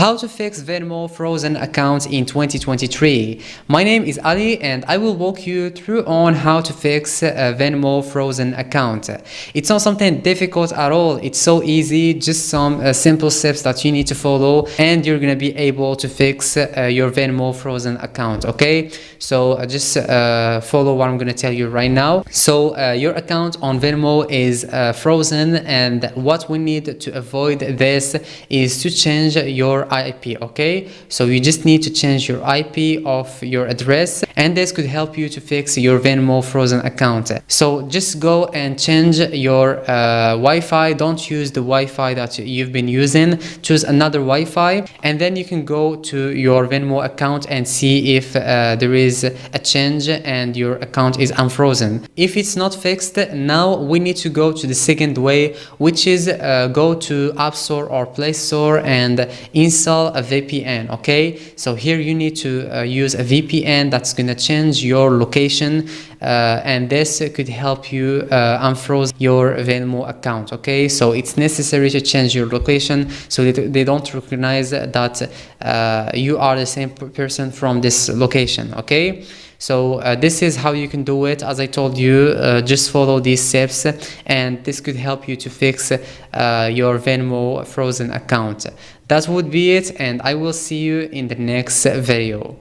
How to fix Venmo frozen account in 2023. My name is Ali and I will walk you through on how to fix a Venmo frozen account. It's not something difficult at all. It's so easy, just some simple steps that you need to follow and you're gonna be able to fix your Venmo frozen account, okay? So just follow what I'm gonna tell you right now. So your account on Venmo is frozen, and what we need to avoid this is to change your IP, okay? So you just need to change your IP of your address, and this could help you to fix your Venmo frozen account. So just go and change your Wi-Fi. Don't use the Wi-Fi that you've been using. Choose another Wi-Fi, and then you can go to your Venmo account and see if there is a change and your account is unfrozen. If it's not fixed, now we need to go to the second way, which is go to App Store or Play Store and install a VPN, okay? So here you need to use a VPN that's gonna change your location, and this could help you unfroze your Venmo account, okay? So it's necessary to change your location so that they don't recognize that you are the same person from this location, okay? So this is how you can do it. As I told you, just follow these steps and this could help you to fix your Venmo frozen account. That would be it, and I will see you in the next video.